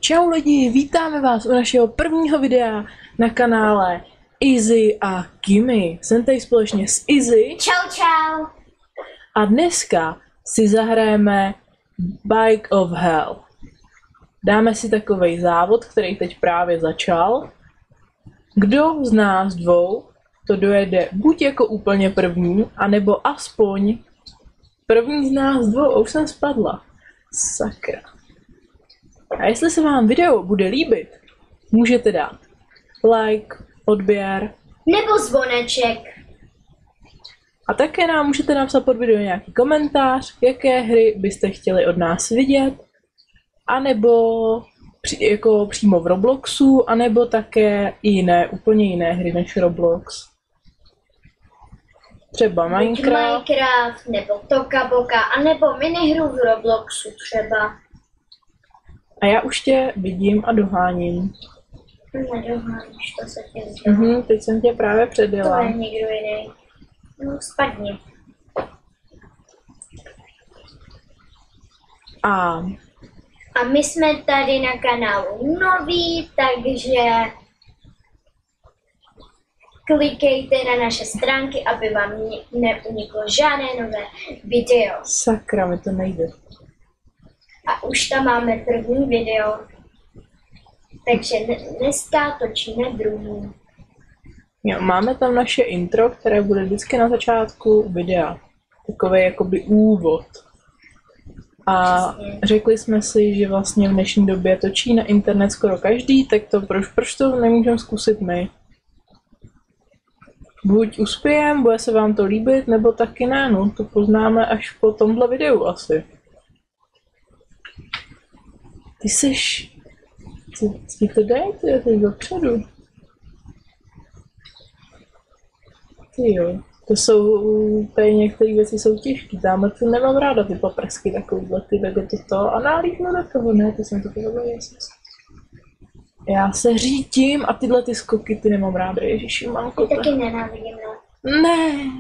Čau lidi, vítáme vás u našeho prvního videa na kanále Izzy a Kimi. Jsem tady společně s Izzy. Čau, čau. A dneska si zahrajeme Bike of Hell. Dáme si takovej závod, který teď právě začal. Kdo z nás dvou to dojede buď jako úplně první, anebo aspoň první z nás dvou. Už jsem spadla. Sakra. A jestli se vám video bude líbit, můžete dát like, odběr. Nebo zvoneček. A také nám můžete napsat pod video nějaký komentář, jaké hry byste chtěli od nás vidět. A nebo jako přímo v Robloxu, anebo také jiné, úplně jiné hry než Roblox. Třeba Minecraft. Nebo Toka Boka, anebo minihru v Robloxu třeba. A já už tě vidím a doháním. Nedoháníš, to se tě zdá. Teď jsem tě právě To předjela. je někdo jiný. No, spadni. A my jsme tady na kanálu noví, takže klikejte na naše stránky, aby vám neuniklo žádné nové video. Sakra, mi to nejde. A už tam máme první video. Takže dneska točíme druhý. Jo, máme tam naše intro, které bude vždycky na začátku videa. Takový jakoby úvod. A řekli jsme si, že vlastně v dnešní době točí na internet skoro každý, tak to proč to nemůžeme zkusit my? Buď uspějem, bude se vám to líbit, nebo taky ne, no, to poznáme až po tomhle videu asi. Ty seš... Ty to dej, ty jsi dopředu. Ty jo, to jsou, tady některé věci jsou těžké, tamhle tu nemám ráda ty paprsky takovýhle, ty jako to a nálítnu do toho, ne, to jsem to povedala, já se řídím a tyhle ty skoky ty nemám ráda, ježiši, mamko. Ty taky nenávidím, no. Ne.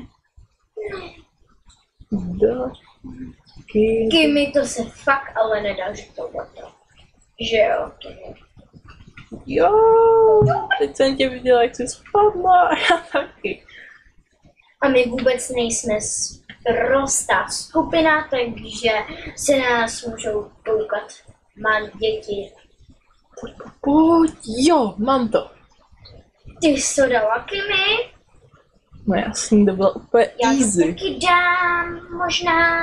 Kimi, to se fakt ale nedá, že to bude. Že jo, Kimi. Jo, teď jsem tě viděla, jak jsi spadla a já taky. A my vůbec nejsme prostá skupina, takže se na nás můžou koukat malí děti. Pojď, jo, mám to. Ty jsi to dala, Kimi? No jasný, to bylo úplně Já to easy. taky dám, možná.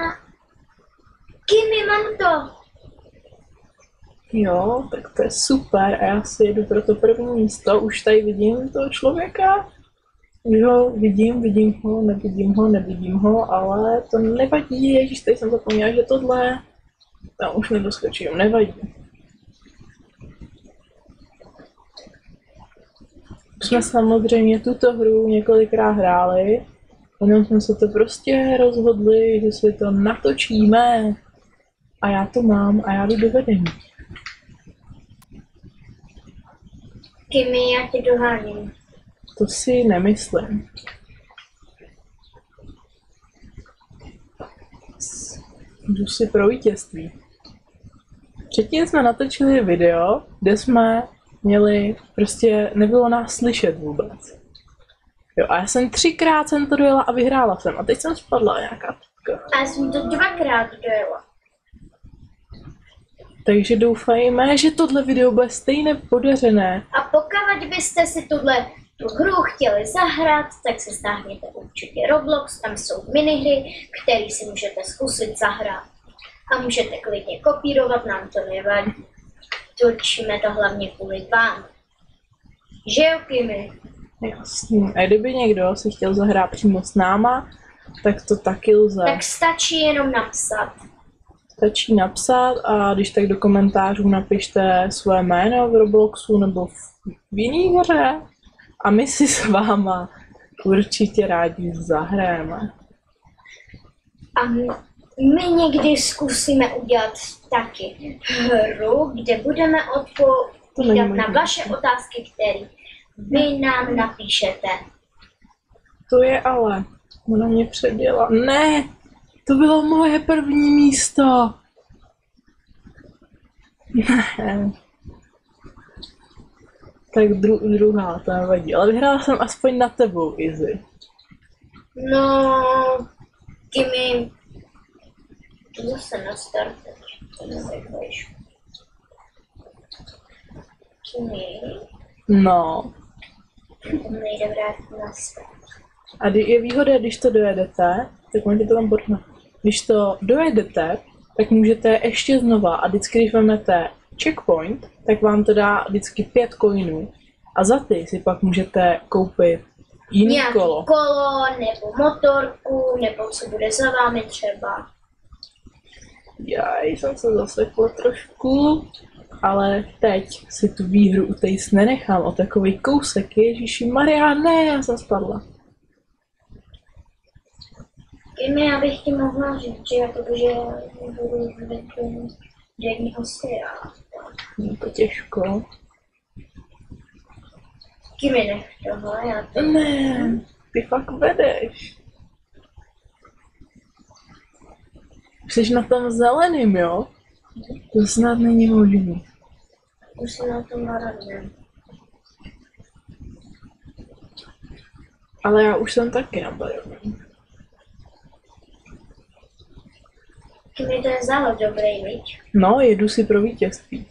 Kimi, mám to. Jo, tak to je super a já si jedu pro to první místo, už tady vidím toho člověka. Jo, vidím ho, nevidím ho, ale to nevadí, ježiš, tady jsem zapomněla, že tohle, tam už nedoskočím, nevadí. Už jsme samozřejmě tuto hru několikrát hráli, jenom jsme se to prostě rozhodli, že si to natočíme a já to mám a já jdu do vedení. Kimi, já tě doháním. To si nemyslím. Jdu si pro vítězství. Předtím jsme natočili video, kde jsme měli, prostě nebylo nás slyšet vůbec. Jo, a já jsem 3krát to dojela a vyhrála jsem. A teď jsem spadla nějaká typka. A já jsem to 2krát dojela. Takže doufejme, že tohle video bude stejně podařené. A pokud byste si tu hru chtěli zahrát, tak si stáhněte určitě Roblox, tam jsou minihry, které si můžete zkusit zahrát. A můžete klidně kopírovat, nám to nevadí. Točíme to hlavně kvůli vám. Že jo, Kimi? Jasně. A kdyby někdo si chtěl zahrát přímo s náma, tak to taky lze. Tak stačí jenom napsat. Stačí napsat a když tak do komentářů napište své jméno v Robloxu nebo v jiný hře a my si s váma určitě rádi zahrajeme. A my někdy zkusíme udělat taky hru, kde budeme odpovídat na vaše otázky, které vy nám napíšete. To je ale, ona mě předjela. Ne, to bylo moje první místo. Ne. Tak druhá, to nevadí. Ale vyhrála jsem aspoň na tebou, Izzy. No, Kimi, to zase na start, to nevyhraješ. Kimi, No. to nejde vrátit na start. A je výhoda, když to dojedete, tak můžete to tam borknout. Když to dojedete, tak můžete ještě znova a vždycky, když vezmete checkpoint, tak vám to dá vždycky 5 coinů. A za ty si pak můžete koupit jiný Nějaký kolo. nebo motorku, nebo co bude za vámi třeba. Já jsem se zasekla trošku, ale teď si tu výhru utejst nenechám o takový kousek. Ježíši Maria, ne, já jsem spadla. Kimi, já bych ti mohla říct, že jakože budu denní hosty a Je to těžko. Kimi nech tohle, já to... Ne, ty fakt vedeš. Jsi na tom zeleným, jo? To snad není možný. Už si na tom naradím. Ale já už jsem taky na bojovém. Kimi, to je závod dobrý, viď? No, jedu si pro vítězství.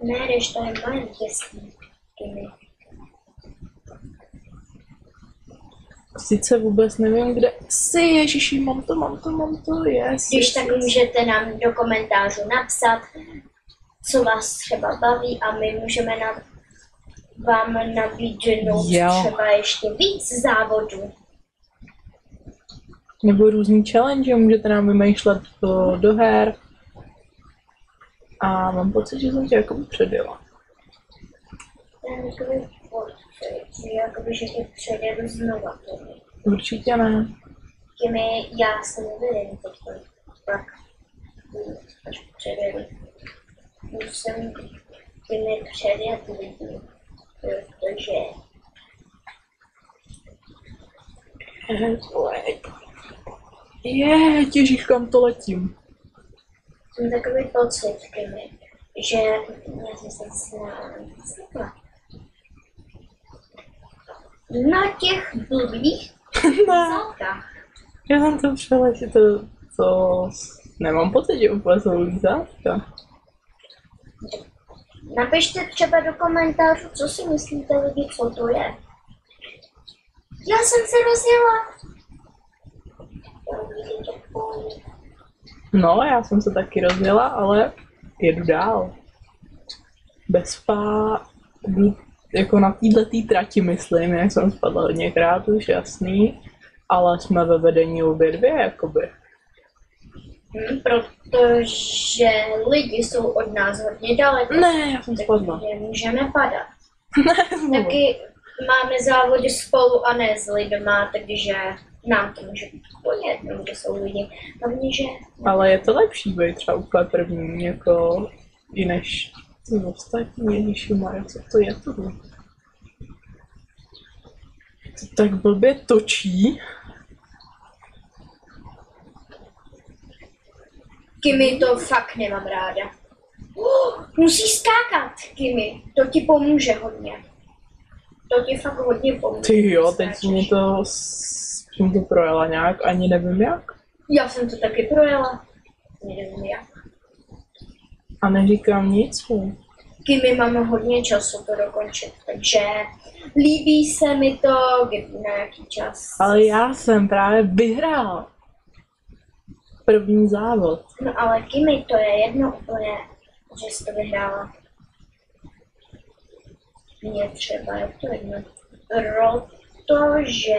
Ne, jdeš, to je moje vítězství, Kimi. Sice vůbec nevím, kde jsi, ježiši, mám to, yes. Když tak můžete nám do komentářů napsat, co vás třeba baví a my můžeme vám nabídnout třeba ještě víc závodů. Nebo různý challenge, můžete nám vymýšlet do her. A mám pocit, že jsem tě jakoby předjela. To je takový pocit, jakoby, že tě předjedu znova. Určitě ne. Kimi, já se nevědím teď, tak až předjedu. Už jsem Kimi předjet lidí, protože Ježiš, kam to letím. jsem takový pocit, Kimi, že já jsem se zvykla. Na těch blbých zátkách. Já jsem to přeletěl, to nemám pocit, že úplně jsou lízátka. Napište třeba do komentářů, co si myslíte lidi, co to je. Já jsem se rozjela. No, já jsem se taky rozjela, ale jedu dál. Jako na této trati myslím, jak jsem spadla hodněkrát, už jasný, ale jsme ve vedení obě dvě, jakoby. Protože lidi jsou od nás hodně daleko. Ne, já jsem spadla. Takže můžeme padat. Ne, Taky máme závody spolu a ne s lidma, takže nám to může být úplně jedno, kde jsou lidi. Hlavně, že... Ale je to lepší být třeba úplně první, jako i než ty ostatní. Ježišimarja, co to je tohle? To tak blbě točí. Kimi, to fakt nemám ráda. Musíš skákat, Kimi, to ti pomůže hodně. To ti fakt hodně pomůže. Ty jo, teď jsem to projela nějak, ani nevím jak. Já jsem to taky projela. Nevím jak. A neříkám nic. Kimi, mám hodně času to dokončit, takže líbí se mi to, kdy na jaký čas. Ale já jsem právě vyhrál první závod. No ale Kimi, to je jedno úplně, že jsi to vyhrála. Mně třeba je to jedno, protože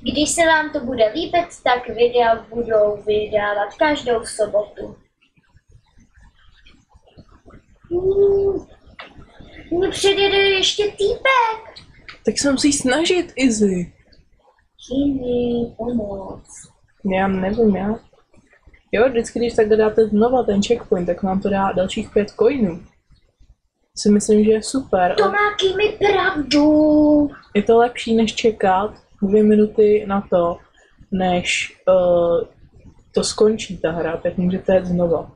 když se vám to bude líbit, tak videa budou vydávat každou sobotu. Mně předjede ještě týpek. Tak se musíš snažit, Izzy. Kimi, pomoc. Já nevím, já. Jo, vždycky, když tak dáte znova ten checkpoint, tak vám to dá dalších 5 coinů. Si myslím, že je super. To má Kimi pravdu. Je to lepší, než čekat 2 minuty na to, než to skončí ta hra, tak můžete jít znova.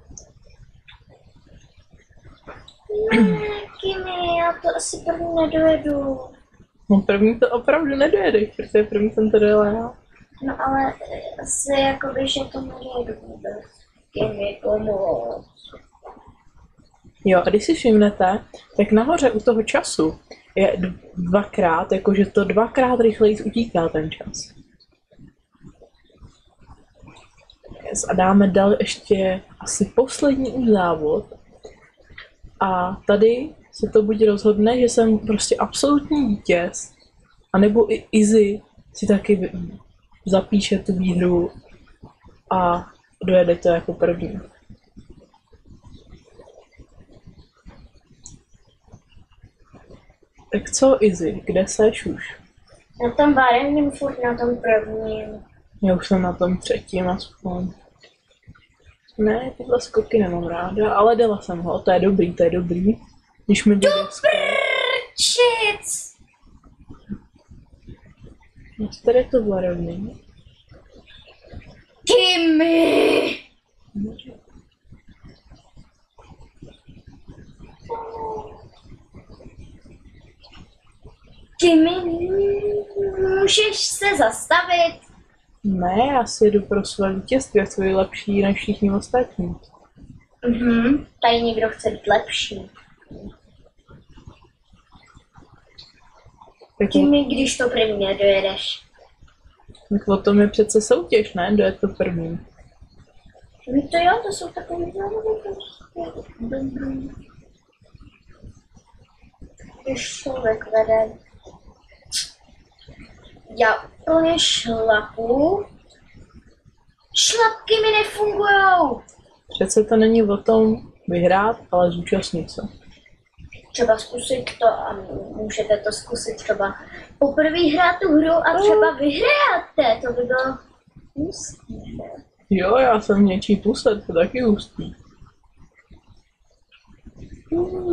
Ne, Kimi, já to asi první nedojedu. No první to opravdu nedojedeš, protože první jsem to dojela já. No ale asi jakoby, že to nedojedu vůbec. Kimi, pomoc. Jo, a když si všimnete, tak nahoře u toho času je dvakrát, jakože to dvakrát rychleji utíká ten čas. Yes, a dáme dál ještě asi poslední už závod. A tady se to buď rozhodne, že jsem prostě absolutní vítěz, anebo i Izzy si taky zapíše tu výhru a dojede to jako první. Tak co, Izzy, kde seš už? Na tom barevným furt na tom prvním. Já už jsem na tom třetím aspoň. Ne, tyhle skoky nemám ráda, ale dala jsem ho, to je dobrý, to je dobrý. Když mi jde Prčic! tady je to barevný. Kimi! Kimi, můžeš se zastavit? Ne, já si jedu pro své vítězství, já chci být lepší než všichni ostatní. Tady někdo chce být lepší. Kimi, když to první nedojedeš. Tak o tom je přece soutěž, ne? Kdo je to první? No to jo, to jsou takové závody prostě. Když člověk vede. Já úplně šlapu. Šlapky mi nefungujou. Přece to není o tom vyhrát, ale zúčastnit se. Třeba zkusit to a můžete to zkusit třeba poprvé hrát tu hru a třeba vyhráte. To by bylo hustý. Jo, já jsem něčí puset, to taky hustý.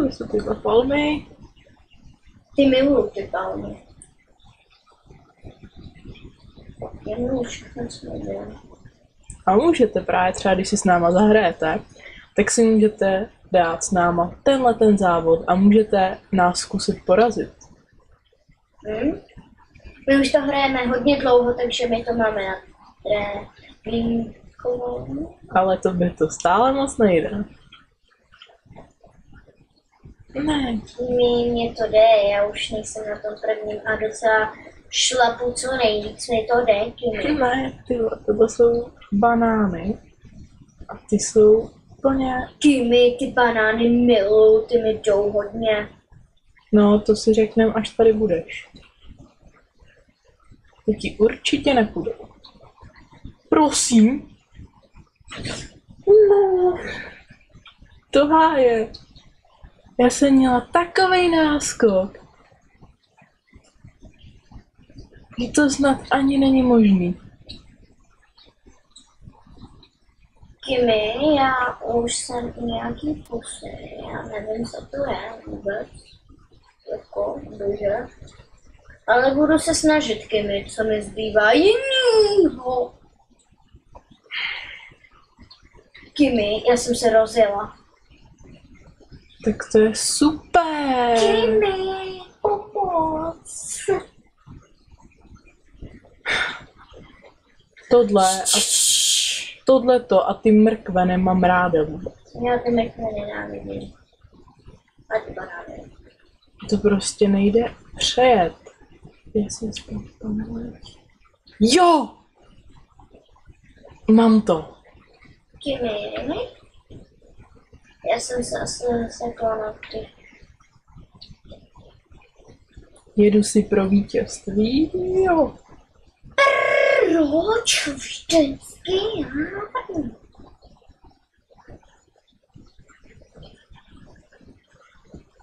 Jsou tyhle palmy. Ty miluju ty palmy. Já miluju všechno, co nedělám. A můžete právě třeba, když si s náma zahrajete, tak si můžete dát s náma tenhle ten závod a můžete nás zkusit porazit. My už to hrajeme hodně dlouho, takže my to máme na tréninkovou. Ale to by to stále moc nejde. Ne. Mně to jde, já už nejsem na tom prvním a docela šlapu co nejvíc, mi to jde, Kimi. Ne, tohle jsou banány a ty jsou úplně... Kimi, ty banány miluju, ty mi jdou hodně. No, to si řekneme, až tady budeš. Ty ti určitě nepůjdou. Prosím. No. To háje. Já jsem měla takovej náskok. Že to snad ani není možný. Kimi, já už jsem u nějaký pusy, já nevím, co to je vůbec. Jako, bože. Ale budu se snažit, Kimi, co mi zbývá jinýho. Kimi, já jsem se rozjela. Tak to je super. Kimi, pomoc. Tohleto a ty mrkve nemám ráda vůbec. Já ty mrkve nenávidím. A ty banány. To prostě nejde přejet. Já jsem zpomněla. Jo! Mám to. Kimi, já jsem se asi zasekla na ty. Jedu si pro vítězství. Jo. Proč vždycky já?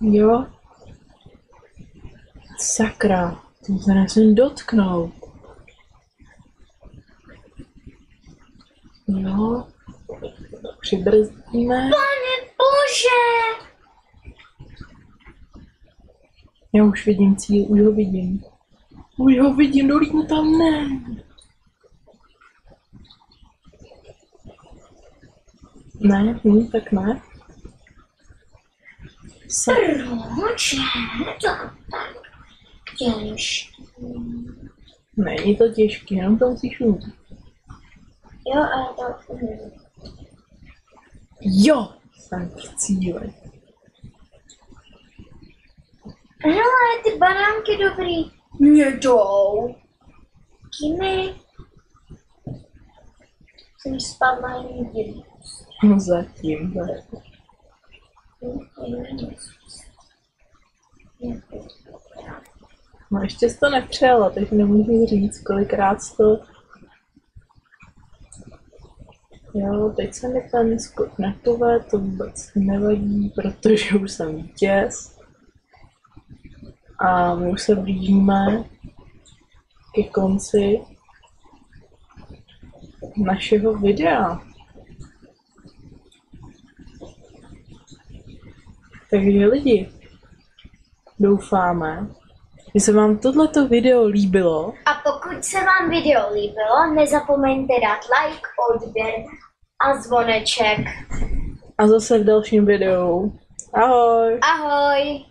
Jo. Sakra, tím se nesmím dotknout. Jo. Přibrzdíme. Pane bože! Já už vidím cíl, už ho vidím. Už ho vidím, dolítnu tam, ne. Ne, tak ne. Proč je to tak těžký? Není to těžký, jenom to musíš umět. Jo, ale to umím. Jo, jsem v cíli. Hele, ty banánky dobrý. Mě jdou. Kimi. Jsem spadla jen dělí. No zatím. No ještě jsi to nepřijala, takže nemůžu říct, kolikrát jsi to... Jo, teď se mi ten skok nepové, to vůbec nevadí, protože už jsem vítěz. A my už se blížíme ke konci našeho videa. Takže lidi, doufáme, že se vám tohleto video líbilo. A pokud se vám video líbilo, nezapomeňte dát like, odběr a zvoneček. A zase v dalším videu. Ahoj! Ahoj!